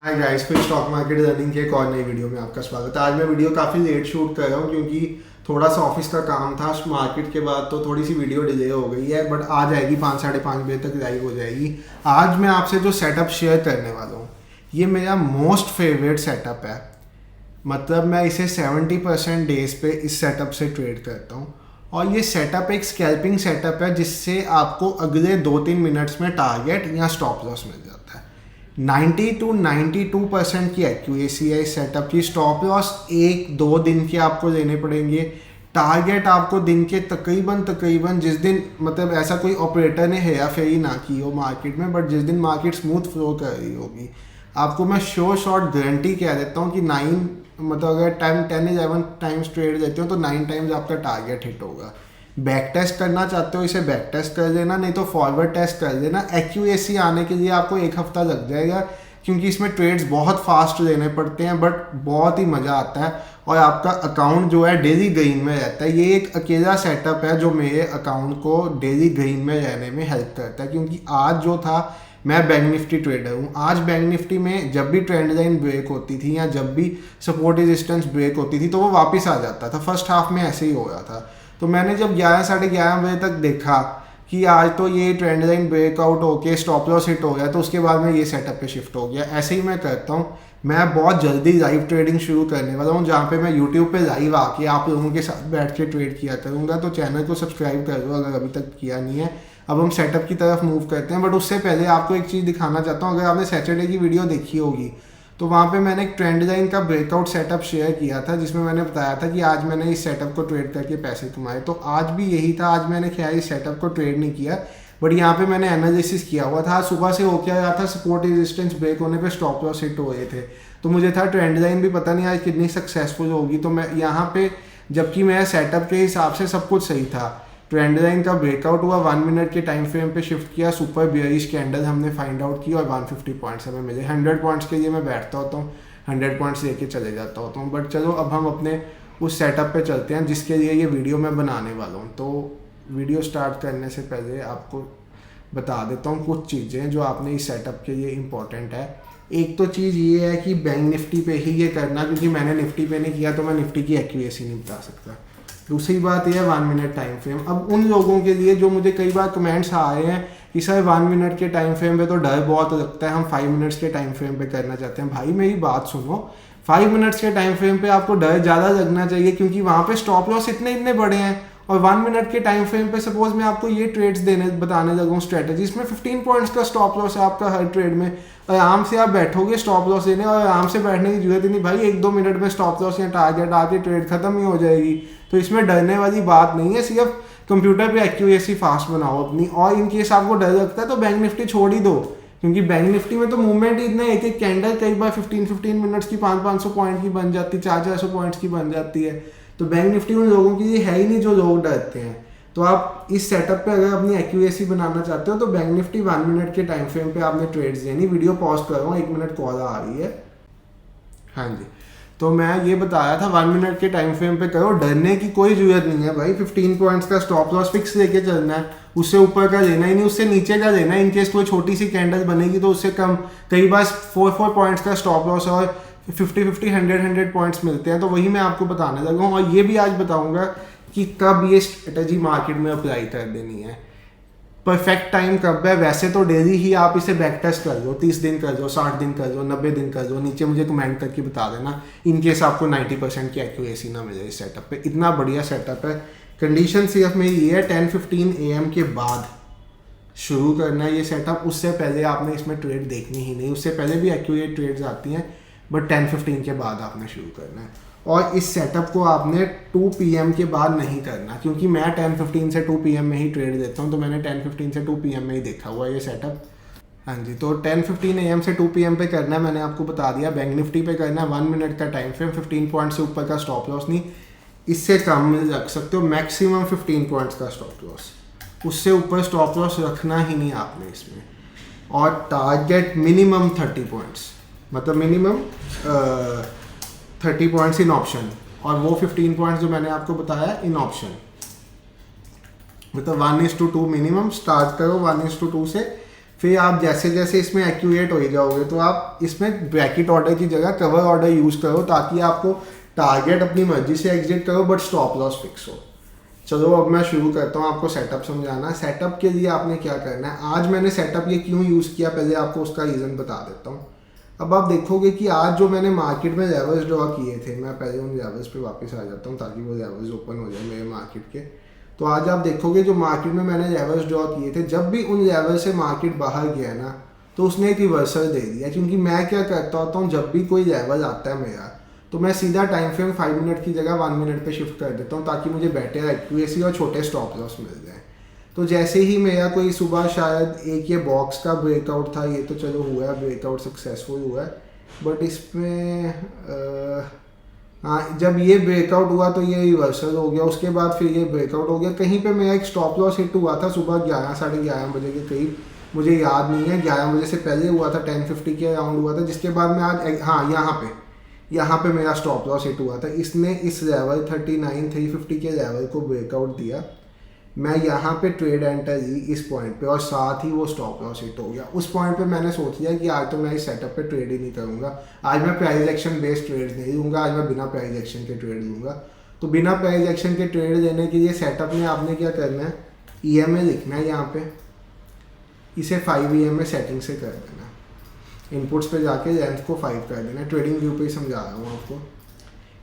Hi guys, फिर stock market running के एक और नई वीडियो में आपका स्वागत है। आज मैं वीडियो काफ़ी लेट शूट कर रहा हूँ क्योंकि थोड़ा सा ऑफिस का काम था मार्केट के बाद, तो थोड़ी सी वीडियो डिले हो गई है, बट आ जाएगी 5 साढ़े 5 बजे तक लाइव हो जाएगी। आज मैं आपसे जो सेटअप शेयर करने वाला हूँ ये मेरा मोस्ट फेवरेट सेटअप है। मतलब मैं इसे 70% डेज पे इस सेटअप से ट्रेड करता हूँ और ये सेटअप एक स्कैल्पिंग सेटअप है जिससे आपको अगले 2-3 मिनट्स में टारगेट या स्टॉप लॉस मिल जाता है। 90 to 92% की एक्यूरेसी है इस सेटअप की। स्टॉप लॉस 1-2 दिन के आपको लेने पड़ेंगे। टारगेट आपको दिन के तकरीबन जिस दिन, मतलब ऐसा कोई ऑपरेटर ने हेरा फेरी ना की हो मार्केट में, बट जिस दिन मार्केट स्मूथ फ्लो कर रही होगी, आपको मैं श्योर शॉट गारंटी कह देता हूँ कि 9, मतलब अगर 10-11 टाइम्स ट्रेड देते हो तो 9 टाइम्स आपका टारगेट हिट होगा। बैक टेस्ट करना चाहते हो इसे बैक टेस्ट कर लेना, नहीं तो फॉरवर्ड टेस्ट कर लेना। एक्यूरेसी आने के लिए आपको 1 हफ्ता लग जाएगा क्योंकि इसमें ट्रेड्स बहुत फास्ट लेने पड़ते हैं, बट बहुत ही मज़ा आता है और आपका अकाउंट जो है डेली ग्रीन में रहता है। ये एक अकेला सेटअप है जो मेरे अकाउंट को डेली ग्रीन में रहने में हेल्प करता है, क्योंकि आज जो था, मैं बैंक निफ्टी ट्रेडर हूँ। आज बैंक निफ्टी में जब भी ट्रेंड लाइन ब्रेक होती थी या जब भी सपोर्ट रेजिस्टेंस ब्रेक होती थी तो वो वापस आ जाता था। फर्स्ट हाफ में ऐसे ही हो रहा था। तो मैंने जब 11 साढ़े 11 बजे तक देखा कि आज तो ये ट्रेंड लाइन ब्रेकआउट होके स्टॉप लॉस हिट हो गया, तो उसके बाद मैं ये सेटअप पे शिफ्ट हो गया। ऐसे ही मैं करता हूँ। मैं बहुत जल्दी लाइव ट्रेडिंग शुरू करने वाला हूँ, जहाँ पे मैं यूट्यूब पे लाइव आके आप लोगों के साथ बैठ के ट्रेड किया करूँगा। तो चैनल को सब्सक्राइब कर दो अगर अभी तक किया नहीं है। अब हम सेटअप की तरफ मूव करते हैं, बट उससे पहले आपको एक चीज़ दिखाना चाहता हूँ। अगर आपने सैटरडे की वीडियो देखी होगी तो वहाँ पे मैंने एक ट्रेंड लाइन का ब्रेकआउट सेटअप शेयर किया था, जिसमें मैंने बताया था कि आज मैंने इस सेटअप को ट्रेड करके पैसे कमाए। तो आज भी यही था। आज मैंने क्या इस सेटअप को ट्रेड नहीं किया, बट यहाँ पे मैंने एनालिसिस किया हुआ था। सुबह से हो क्या रहा था, सपोर्ट रेजिस्टेंस ब्रेक होने पे स्टॉप लॉस हिट हो रहे थे, तो मुझे था ट्रेंड लाइन भी पता नहीं आज कितनी सक्सेसफुल होगी। तो मैं यहाँ पे, जबकि मेरा सेटअप के हिसाब से सब कुछ सही था, ट्रेंड लाइन का ब्रेकआउट हुआ, 1 मिनट के टाइम फ्रेम पे शिफ्ट किया, सुपर बियरिश कैंडल हमने फाइंड आउट की और 150 पॉइंट्स हमें मिले। 100 पॉइंट्स के लिए मैं बैठता होता हूँ, 100 पॉइंट्स लेके चले जाता होता हूँ। बट चलो अब हम अपने उस सेटअप पे चलते हैं जिसके लिए ये वीडियो मैं बनाने वाला हूँ। तो वीडियो स्टार्ट करने से पहले आपको बता देता हूँ कुछ चीज़ें जो आपने इस सेटअप के लिए इम्पॉर्टेंट है। एक तो चीज़ ये है कि बैंक निफ्टी पे ही ये करना, क्योंकि मैंने निफ्टी पे नहीं किया तो मैं निफ्टी की एक्यूरेसी नहीं बता सकता। दूसरी बात यह है 1 मिनट टाइम फ्रेम। अब उन लोगों के लिए जो मुझे कई बार कमेंट्स आए हैं कि सर 1 मिनट के टाइम फ्रेम पे तो डर बहुत लगता है, हम 5 मिनट्स के टाइम फ्रेम पे करना चाहते हैं। भाई मेरी बात सुनो, 5 मिनट्स के टाइम फ्रेम पे आपको डर ज़्यादा लगना चाहिए क्योंकि वहाँ पे स्टॉप लॉस इतने बड़े हैं। और 1 मिनट के टाइम फ्रेम पे सपोज मैं आपको ये ट्रेड्स बताने लगूँ स्ट्रेटेजी, इसमें 15 पॉइंट्स का स्टॉप लॉस है आपका हर ट्रेड में। आराम से आप बैठोगे स्टॉप लॉस लेने, और आराम से बैठने की जरूरत ही नहीं भाई, 1-2 मिनट में स्टॉप लॉस या टारगेट आके ट्रेड खत्म ही हो जाएगी। तो इसमें डरने वाली बात नहीं है, सिर्फ कंप्यूटर पे एक्यूरेसी फास्ट बनाओ अपनी। और इन केस आपको डर लगता है तो बैंक निफ्टी छोड़ ही दो, क्योंकि बैंक निफ्टी में तो मूवमेंट इतना, एक कैंडल कई बार 15 मिनट्स की 500 पॉइंट की बन जाती है, 400 पॉइंट्स की बन जाती है। तो बैंक निफ्टी उन लोगों के लिए है ही नहीं जो लोग डरते हैं। तो आप इस सेटअप पे अगर अपनी एक्यूरेसी बनाना चाहते हो तो बैंक निफ्टी 1 मिनट के टाइम फ्रेम पे आपने ट्रेड्स देनी। वीडियो पॉज कर रहा हूँ, 1 मिनट कॉल आ रही है। हाँ जी, तो मैं ये बताया था 1 मिनट के टाइम फ्रेम पे करो, डरने की कोई जरूरत नहीं है भाई। 15 पॉइंट्स का स्टॉप लॉस फिक्स लेके चलना है, उससे ऊपर का लेना ही नहीं, उससे नीचे का लेना है। इनकेस कोई छोटी सी कैंडल बनेगी तो उससे कम, कई बार 4 पॉइंट्स का स्टॉप लॉस और 50 100 पॉइंट्स मिलते हैं। तो वही मैं आपको बताने लगा हूँ, और ये भी आज बताऊंगा कि कब ये स्ट्रेटजी मार्केट में अप्लाई कर देनी है, परफेक्ट टाइम कब है। वैसे तो डेली ही आप इसे बैक टेस्ट कर लो, 30 दिन कर लो, 60 दिन कर लो, 90 दिन कर लो। नीचे मुझे कमेंट करके बता देना इनकेस आपको 90% की एक्यूरेसी ना मिले इस सेटअप पे। इतना बढ़िया सेटअप है। कंडीशन सिर्फ मेरी ये है 10-15 AM के बाद शुरू करना है ये सेटअप। उससे पहले आपने इसमें ट्रेड देखनी ही नहीं। उससे पहले भी एक्यूरेट ट्रेड्स आती हैं, बट 10-15 के बाद आपने शुरू करना है। और इस सेटअप को आपने 2 PM के बाद नहीं करना, क्योंकि मैं 10-15 से 2 PM में ही ट्रेड देता हूँ। तो मैंने 10-15 से 2 PM में ही देखा हुआ ये सेटअप। हाँ जी, तो 10-15 AM से 2 PM पे करना है, मैंने आपको बता दिया। बैंक निफ्टी पे करना है 1 मिनट का टाइम फ्रेम, 15 पॉइंट से ऊपर का स्टॉप लॉस नहीं, इससे कम रख सकते हो, मैक्सिमम 15 पॉइंट्स का स्टॉप लॉस। उससे ऊपर स्टॉप लॉस रखना ही नहीं आपने इसमें। और टारगेट मिनिमम 30 पॉइंट्स, मतलब मिनिमम 30 पॉइंट्स इन ऑप्शन, और वो 15 पॉइंट्स जो मैंने आपको बताया इन ऑप्शन। मतलब 1:2 मिनिमम स्टार्ट करो 1:2 से, फिर आप जैसे जैसे इसमें एक्यूरेट हो ही जाओगे तो आप इसमें ब्रैकेट ऑर्डर की जगह कवर ऑर्डर यूज़ करो, ताकि आपको टारगेट अपनी मर्जी से एग्जिट करो बट स्टॉप लॉस फिक्स हो। चलो अब मैं शुरू करता हूँ आपको सेटअप समझाना। सेटअप के लिए आपने क्या करना है, आज मैंने सेटअप ये क्यों यूज़ किया पहले आपको उसका रीज़न बता देता हूँ। अब आप देखोगे कि आज जो मैंने मार्केट में लेवल्स ड्रॉ किए थे, मैं पहले उन लेवल्स पे वापस आ जाता हूँ ताकि वो लेवल्स ओपन हो जाए मेरे मार्केट के। तो आज आप देखोगे जो मार्केट में मैंने लेवल्स ड्रॉ किए थे, जब भी उन लेवल से मार्केट बाहर गया ना तो उसने एक रिवर्सल दे दिया। क्योंकि मैं क्या करता होता हूँ, जब भी कोई लेवल आता है मेरा तो मैं सीधा टाइम फ्रेम 5 मिनट की जगह 1 मिनट पे शिफ्ट कर देता हूँ, ताकि मुझे बेटर एक्यूरेसी और छोटे स्टॉप लॉस मिल जाए। तो जैसे ही मेरा कोई सुबह शायद एक ये बॉक्स का ब्रेकआउट था, ये तो चलो हुआ है, ब्रेकआउट सक्सेसफुल हुआ है, बट इसमें हाँ जब ये ब्रेकआउट हुआ तो ये रिवर्सल हो गया, उसके बाद फिर ये ब्रेकआउट हो गया। कहीं पे मेरा एक स्टॉप लॉस हिट हुआ था सुबह 11 साढ़े 11 बजे के करीब, मुझे याद नहीं है, 11 बजे से पहले हुआ था, 10:50 के अराउंड हुआ था, जिसके बाद मैं आज हाँ यहाँ पे मेरा स्टॉप लॉस हिट हुआ था। इसने इस लेवल 39,350 के लेवल को ब्रेकआउट दिया, मैं यहाँ पे ट्रेड एंटर ली इस पॉइंट पे और साथ ही वो स्टॉप लॉस हिट हो गया। उस पॉइंट पे मैंने सोच लिया कि आज तो मैं इस सेटअप पे ट्रेड ही नहीं करूँगा, आज मैं प्राइस एक्शन बेस्ड ट्रेड नहीं लूँगा, आज मैं बिना प्राइस एक्शन के ट्रेड लूँगा। तो बिना प्राइस एक्शन के ट्रेड लेने के लिए सेटअप में आपने क्या करना है, EMA लिखना है यहाँ पे, इसे 5 EMA सेटिंग से कर देना, इनपुट्स पे जाके लेंथ को 5 कर देना। ट्रेडिंग व्यू पे ही समझा रहा हूँ आपको।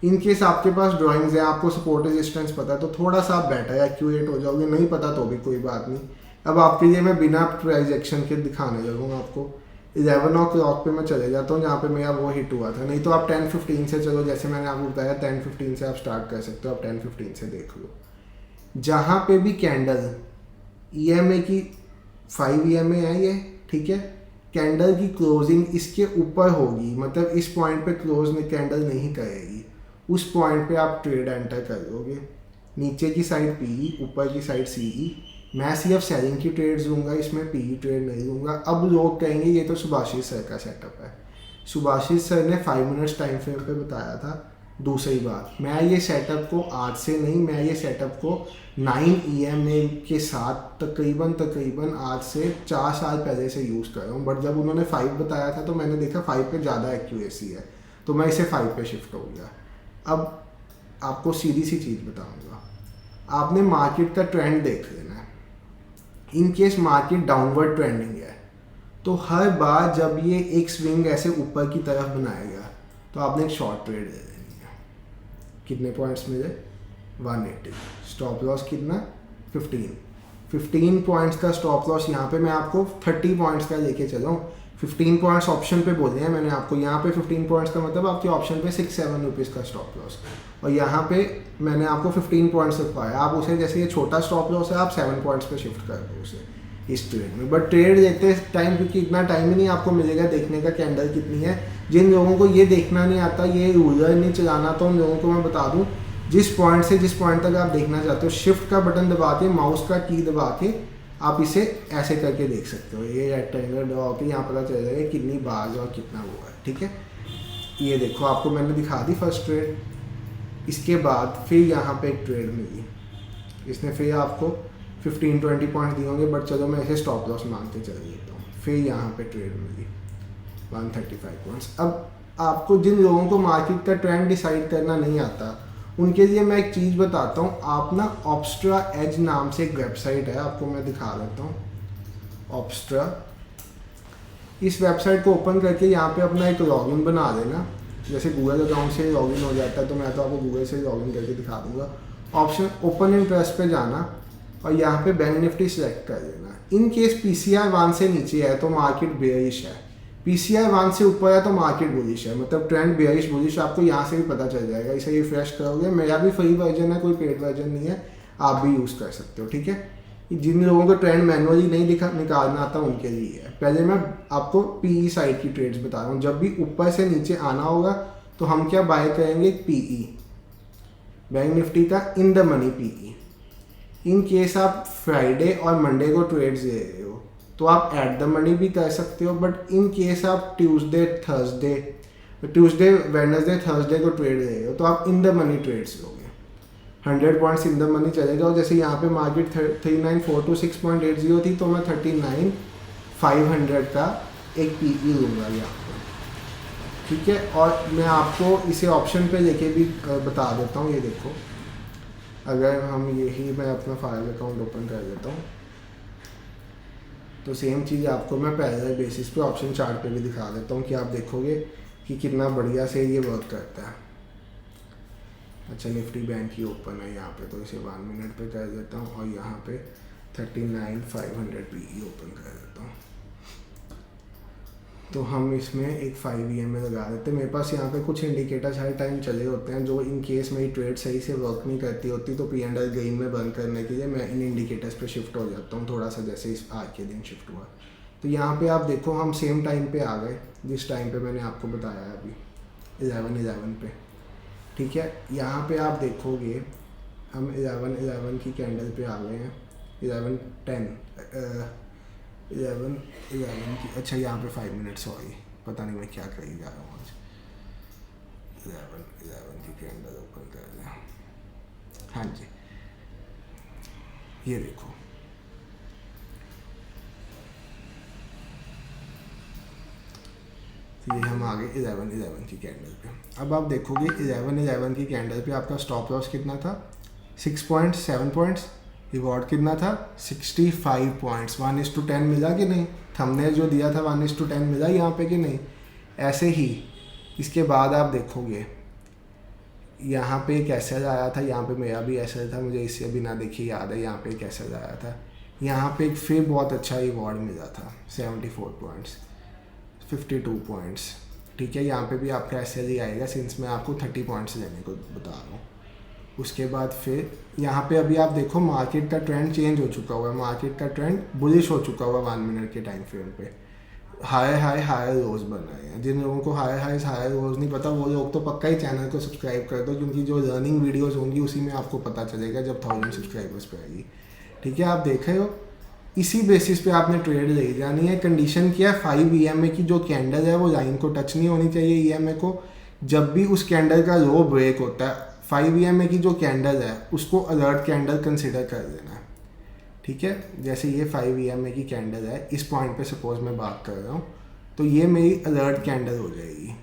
इन केस आपके पास ड्राइंग्स हैं, आपको सपोर्ट रेजिस्टेंस पता है तो थोड़ा सा आप बेटर एक्यूरेट हो जाओगे, नहीं पता तो भी कोई बात नहीं। अब आपके लिए मैं बिना प्राइस एक्शन के दिखाने लगूंगा आपको। 11 o'clock पे मैं चले जाता हूँ जहाँ पे मेरा वो हिट हुआ था, नहीं तो आप 10:15 से चलो, जैसे मैंने आपको बताया 10:15 से आप स्टार्ट कर सकते हो, आप 10:15 से देख लो। जहाँ पे भी कैंडल EMA की 5 EMA है ये, ठीक है, कैंडल की क्लोजिंग इसके ऊपर होगी, मतलब इस पॉइंट पे क्लोज कैंडल नहीं करेगी, उस पॉइंट पे आप ट्रेड एंटर करोगे। नीचे की साइड PE, ऊपर की साइड CE। मैं सिर्फ सेलिंग की ट्रेड्स लूँगा, इसमें PE ट्रेड नहीं लूँगा। अब लोग कहेंगे ये तो सुभाषित सर का सेटअप है, सुभाषित सर ने 5 मिनट्स टाइम फ्रेम पे बताया था। दूसरी बात, मैं ये सेटअप को आज से नहीं, मैं ये सेटअप को 9 EMA के साथ तकरीबन आज से 4 साल पहले से यूज़ कर रहा हूँ। बट जब उन्होंने 5 बताया था तो मैंने देखा 5 पे ज़्यादा एक्यूरेसी है, तो मैं इसे 5 पे शिफ्ट हो गया। अब आपको सीधी सी चीज़ बताऊंगा, आपने मार्केट का ट्रेंड देख लेना है। In case market downward trending है तो हर बार जब ये एक स्विंग ऐसे ऊपर की तरफ बनाएगा तो आपने एक शॉर्ट ट्रेड ले लेनी है। कितने पॉइंट्स मिले, 180। स्टॉप लॉस कितना, 15 पॉइंट्स का स्टॉप लॉस। यहाँ पे मैं आपको 30 पॉइंट्स का लेके चला हूँ। 15 पॉइंट्स ऑप्शन पे बोले हैं मैंने आपको, यहाँ पे 15 पॉइंट्स का मतलब आपके ऑप्शन पे 6-7 रुपीज़ का स्टॉप लॉस, और यहाँ पे मैंने आपको 15 पॉइंट्स रखवाया। आप उसे जैसे ये छोटा स्टॉप लॉस है आप 7 पॉइंट्स पे शिफ्ट कर दो उसे इस ट्रेड में। बट ट्रेड लेते टाइम, क्योंकि इतना टाइम ही नहीं आपको मिलेगा देखने का कैंडल कितनी है, जिन लोगों को ये देखना नहीं आता, ये रूलर नहीं चलाना, तो उन लोगों को मैं बता दूँ, जिस पॉइंट से जिस पॉइंट तक आप देखना चाहते हो, शिफ्ट का बटन दबा के, माउस का की दबा के आप इसे ऐसे करके देख सकते हो। ये रेक्टेंगल ड्रॉ होकर यहाँ पता चल जाएगा कितनी बार्स और कितना वो है, ठीक है। ये देखो आपको मैंने दिखा दी फर्स्ट ट्रेड। इसके बाद फिर यहाँ पे एक ट्रेड मिली, इसने फिर आपको 15-20 पॉइंट दिए होंगे, बट चलो मैं इसे स्टॉप लॉस मानते चल देता हूँ। फिर यहाँ पे ट्रेड मिली 135 पॉइंट्स। अब आपको जिन लोगों को मार्केट का ट्रेंड डिसाइड करना नहीं आता उनके लिए मैं एक चीज़ बताता हूँ। आप ना ऑब्स्ट्रा एज नाम से एक वेबसाइट है, आपको मैं दिखा देता हूँ। ऑब्स्ट्रा, इस वेबसाइट को ओपन करके यहाँ पे अपना एक लॉगिन बना देना। जैसे गूगल अकाउंट से लॉगिन हो जाता है तो मैं तो आपको गूगल से लॉगिन करके दिखा दूँगा। ऑप्शन ओपन इंटरेस्ट पे जाना और यहाँ पे बैंक निफ्टी सेलेक्ट कर देना। इन केस PCI 1 से नीचे है तो मार्केट बेयरिश है, PCI 1 से ऊपर है तो मार्केट बुलिश है, मतलब ट्रेंड बेयरिश बुलिश आपको यहाँ से भी पता चल जाएगा। इसे रिफ्रेश करोगे, मेरा भी फ्री वर्जन है, कोई पेड वर्जन नहीं है, आप भी यूज़ कर सकते हो, ठीक है। जिन लोगों को ट्रेंड मैनुअली नहीं निकालना आता उनके लिए है। पहले मैं आपको PE साइड की ट्रेड्स बता रहा हूँ। जब भी ऊपर से नीचे आना होगा तो हम क्या बाय करेंगे, PE, बैंक निफ्टी का in the money PE। In case आप फ्राइडे और मंडे को ट्रेड्स ले रहे हो तो आप एट द मनी भी कर सकते हो, बट इन केस आप ट्यूसडे वेडनेसडे थर्सडे को ट्रेड ले रहे हो तो आप इन द मनी ट्रेड्स लोगे। 100 पॉइंट्स इन द मनी चले जाओ। जैसे यहाँ पे मार्केट 39,426.80 थी तो मैं 500 का एक पीई लूँगा यहाँ पे, ठीक है। और मैं आपको इसे ऑप्शन पे लेके भी बता देता हूँ। ये देखो, अगर हम यही मैं अपना फाइल अकाउंट ओपन कर देता हूँ तो सेम चीज़ आपको मैं पैरेलल बेसिस पे ऑप्शन चार्ट पे भी दिखा देता हूँ कि आप देखोगे कि कितना बढ़िया से ये वर्क करता है। अच्छा, निफ्टी बैंक ही ओपन है यहाँ पे, तो इसे 1 मिनट पे कर देता हूँ और यहाँ पे 39,500 पीई ओपन कर देता हूँ। तो हम इसमें एक 5 EMA लगा देते हैं। मेरे पास यहाँ पे कुछ इंडिकेटर्स हर टाइम चले होते हैं, जो इन केस मेरी ट्रेड सही से वर्क नहीं करती होती तो P&L गेन में बंद करने के लिए मैं इन इंडिकेटर्स पे शिफ्ट हो जाता हूँ थोड़ा सा, जैसे इस आज के दिन शिफ्ट हुआ। तो यहाँ पे आप देखो हम सेम टाइम पे आ गए जिस टाइम पे मैंने आपको बताया है अभी, 11:11 पे, ठीक है। यहाँ पे आप देखोगे हम 11:11 की कैंडल पे आ गए हैं, 11:11 की। अच्छा, यहाँ पे 5 मिनट, सॉरी, पता नहीं मैं क्या करी जा रहा हूँ आज। 11:11 की कैंडल ओपन कर दें, हाँ जी, ये देखो, ये हम आ गए 11:11 की कैंडल पे। अब आप देखोगे 11:11 की कैंडल पे आपका स्टॉप लॉस कितना था, 6.7 पॉइंट्स। रिवॉर्ड कितना था, 65 पॉइंट्स। 1:10 मिला कि नहीं, हमने जो दिया था 1:10 मिला यहाँ पे कि नहीं। ऐसे ही इसके बाद आप देखोगे यहाँ पे एक एसएल आया था, यहाँ पे मेरा भी एसएल था, मुझे इससे बिना देखे याद है, यहाँ पे एक एसएल आया था। यहाँ पे एक फिर बहुत अच्छा रिवॉर्ड मिला था, 74 पॉइंट्स, 52 पॉइंट्स, ठीक है। यहाँ पे भी आपका एसएल ही आएगा सिंस मैं आपको 30 पॉइंट्स लेने को बता रहा हूँ। उसके बाद फिर यहाँ पे अभी आप देखो मार्केट का ट्रेंड चेंज हो चुका हुआ है, मार्केट का ट्रेंड बुलिश हो चुका हुआ 1 मिनट के टाइम फ्रेम पे। हायर रोज बन रहे हैं। जिन लोगों को हायर रोज नहीं पता वो लोग तो पक्का ही चैनल को सब्सक्राइब कर दो, क्योंकि जो लर्निंग वीडियोस होंगी उसी में आपको पता चलेगा जब 1000 सब्सक्राइबर्स पे आएगी, ठीक है। आप देख रहे हो, इसी बेसिस पे आपने ट्रेड ले जानी है। कंडीशन क्या है, 5 EMA की जो कैंडल है वो लाइन को टच नहीं होनी चाहिए EMA को। जब भी उस कैंडल का लो ब्रेक होता है, 5 EMA की जो कैंडल है उसको अलर्ट कैंडल कंसिडर कर देना है, ठीक है। जैसे ये 5 EMA की कैंडल है, इस पॉइंट पे सपोज मैं बात कर रहा हूँ, तो ये मेरी अलर्ट कैंडल हो जाएगी।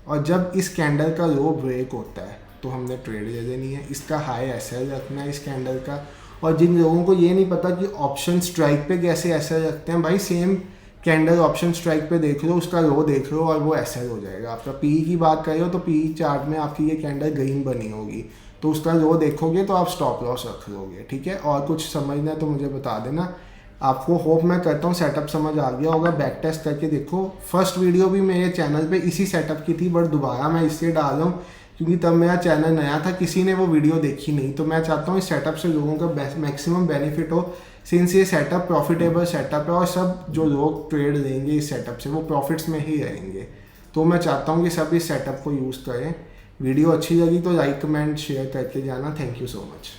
और जब इस कैंडल का लो ब्रेक होता है तो हमने ट्रेड ले लेनी है। इसका हाई एसएल रखना है इस कैंडल का। और जिन लोगों को ये नहीं पता कि ऑप्शन स्ट्राइक पे कैसे एसएल रखते हैं, भाई सेम कैंडल ऑप्शन स्ट्राइक पे देख लो, उसका लो देख लो और वो एसएल हो जाएगा आपका। पीई की बात करें तो पीई चार्ट में आपकी ये कैंडल ग्रीन बनी होगी, तो उसका लो देखोगे तो आप स्टॉप लॉस रख लोगे, ठीक है। और कुछ समझना है तो मुझे बता देना। आपको होप मैं करता हूँ सेटअप समझ आ गया होगा। बैक टेस्ट करके देखो, फर्स्ट वीडियो भी मेरे चैनल पे इसी सेटअप की थी, बट दोबारा मैं इससे डाल रहा हूँ क्योंकि तब मेरा चैनल नया था, किसी ने वो वीडियो देखी नहीं। तो मैं चाहता हूँ इस सेटअप से लोगों का मैक्सिमम बेनिफिट हो, सिंस ये सेटअप प्रॉफिटेबल सेटअप है और सब जो लोग ट्रेड लेंगे इस सेटअप से वो प्रॉफिट्स में ही रहेंगे। तो मैं चाहता हूँ कि सब इस सेटअप को यूज़ करें। वीडियो अच्छी लगी तो लाइक कमेंट शेयर करके जाना। Thank you so much.